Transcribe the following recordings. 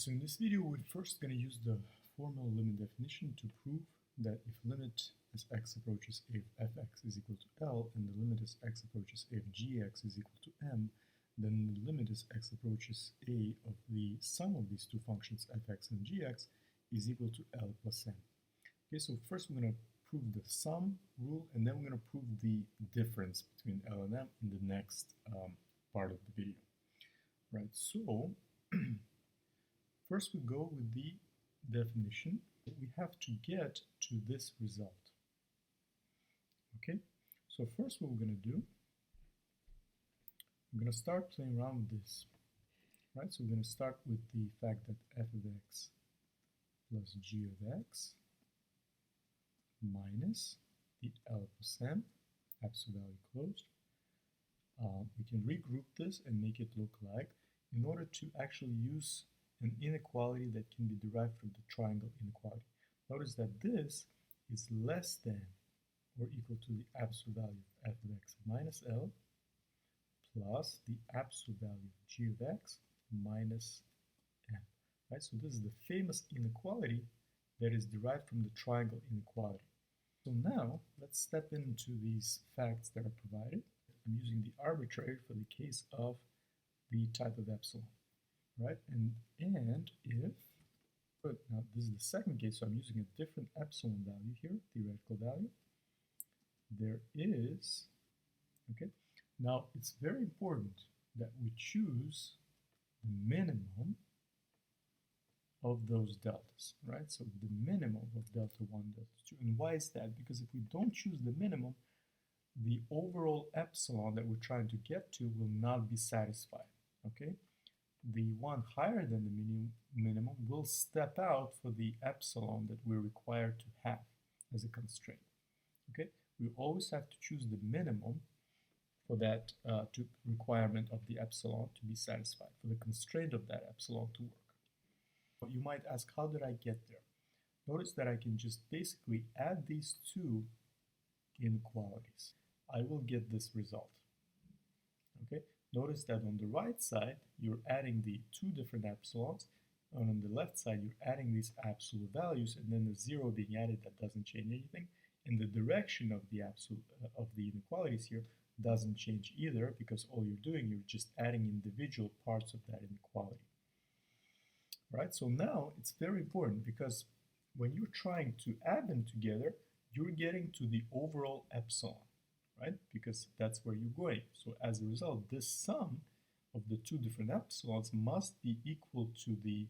So in this video, we're first going to use the formal limit definition to prove that if limit as x approaches a of fx is equal to L and the limit as x approaches a of gx is equal to m, then the limit as x approaches a of the sum of these two functions fx and gx is equal to L plus m. Okay, so first we're going to prove the sum rule, and then we're going to prove the difference between L and m in the next part of the video. Right, so first we go with the definition. We have to get to this result. Okay, so first what we're going to do, we're going to start playing around with this. Right, so we're going to start with the fact that f of x plus g of x minus the L plus m, absolute value closed. We can regroup this and make it look like, in order to actually use an inequality that can be derived from the triangle inequality. Notice that this is less than or equal to the absolute value of f of x minus L plus the absolute value of g of x minus m. Right? So this is the famous inequality that is derived from the triangle inequality. So now let's step into these facts that are provided. I'm using the arbitrary for the case of the type of epsilon. Right, and if, but now this is the second case, so I'm using a different epsilon value here, theoretical value. There is, okay, now it's very important that we choose the minimum of those deltas, right? So the minimum of delta 1, delta 2. And why is that? Because if we don't choose the minimum, the overall epsilon that we're trying to get to will not be satisfied, okay? The one higher than the minimum will step out for the epsilon that we're required to have as a constraint. Okay, we always have to choose the minimum for that requirement of the epsilon to be satisfied, for the constraint of that epsilon to work. But you might ask, how did I get there? Notice that I can just basically add these two inequalities. I will get this result. Okay. Notice that on the right side, you're adding the two different epsilons, and on the left side, you're adding these absolute values, and then the zero being added, that doesn't change anything. And the direction of the absolute of the inequalities here doesn't change either, because all you're doing, you're just adding individual parts of that inequality. Right? So now it's very important, because when you're trying to add them together, you're getting to the overall epsilon. Right? Because that's where you're going. So as a result, this sum of the two different epsilons must be equal to the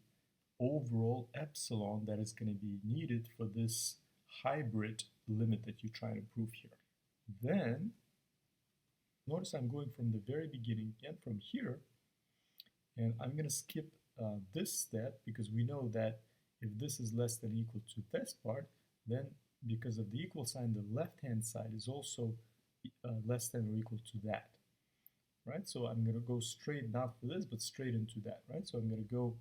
overall epsilon that is going to be needed for this hybrid limit that you're trying to prove here. Then, notice I'm going from the very beginning, again from here, and I'm going to skip this step, because we know that if this is less than or equal to this part, then because of the equal sign, the left-hand side is also less than or equal to that, right? So I'm going to go straight, not for this, but straight into that, right? So I'm going to go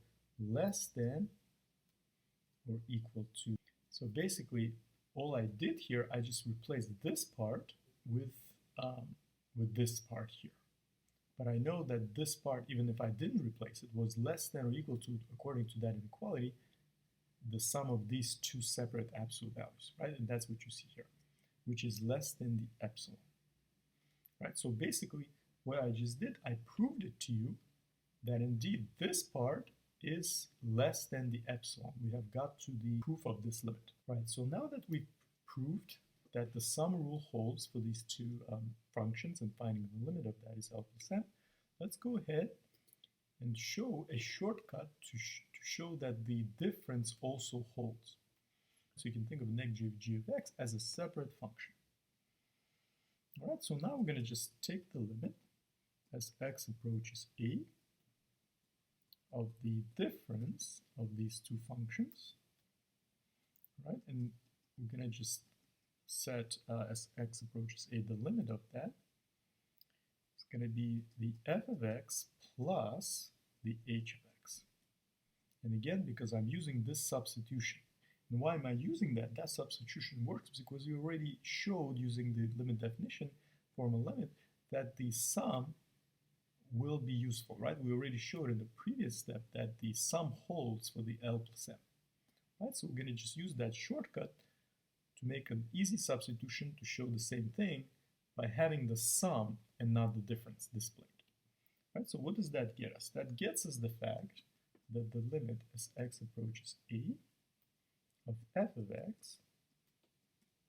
less than or equal to. So basically, all I did here, I just replaced this part with this part here. But I know that this part, even if I didn't replace it, was less than or equal to, according to that inequality, the sum of these two separate absolute values, right? And that's what you see here, which is less than the epsilon. Right, so basically what I just did, I proved it to you that indeed this part is less than the epsilon. We have got to the proof of this limit. Right, so now that we've proved that the sum rule holds for these two functions, and finding the limit of that is L plus m, let's go ahead and show a shortcut to show that the difference also holds. So you can think of negative g of x as a separate function. All right, so now we're going to just take the limit as x approaches a of the difference of these two functions, right? And we're going to just set as x approaches a, the limit of that is going to be the f of x plus the h of x. And again, because I'm using this substitution. And why am I using that? That substitution works because we already showed, using the limit definition, formal limit, that the sum will be useful, right? We already showed in the previous step that the sum holds for the L plus M, right? So we're going to just use that shortcut to make an easy substitution to show the same thing by having the sum and not the difference displayed. Right? So what does that get us? That gets us the fact that the limit as x approaches a of f of x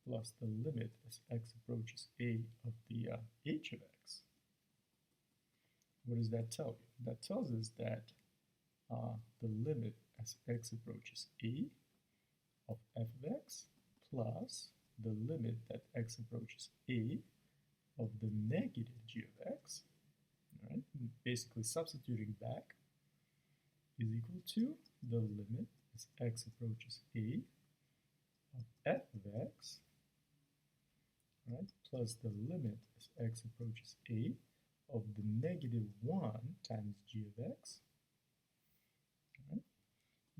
plus the limit as x approaches a of the h of x. What does that tell you? That tells us that the limit as x approaches a of f of x plus the limit that x approaches a of the negative g of x, right? Basically substituting back, is equal to the limit as x approaches a of f of x, right, plus the limit as x approaches a of the negative 1 times g of x, right,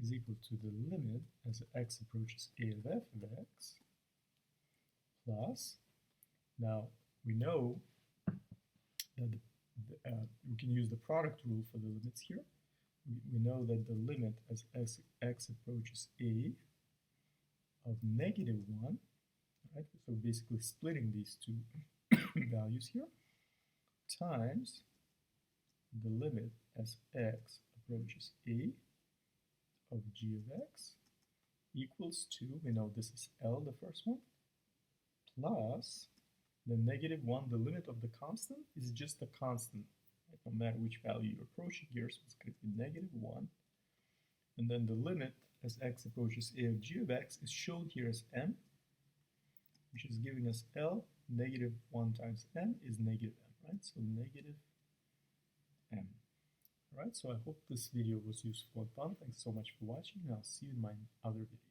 is equal to the limit as x approaches a of f of x plus, now we know that we can use the product rule for the limits here. We know that the limit as x approaches a of negative 1, right, so basically splitting these two values here, times the limit as x approaches a of g of x equals to, we know this is L, the first one, plus the negative 1, the limit of the constant is just a constant, right? No matter which value you're approaching here, so it's going to be negative 1. And then the limit as x approaches a of g of x is shown here as m, which is giving us L, negative 1 times m is negative m, right? So negative m. Alright, so I hope this video was useful and fun. Thanks so much for watching, and I'll see you in my other videos.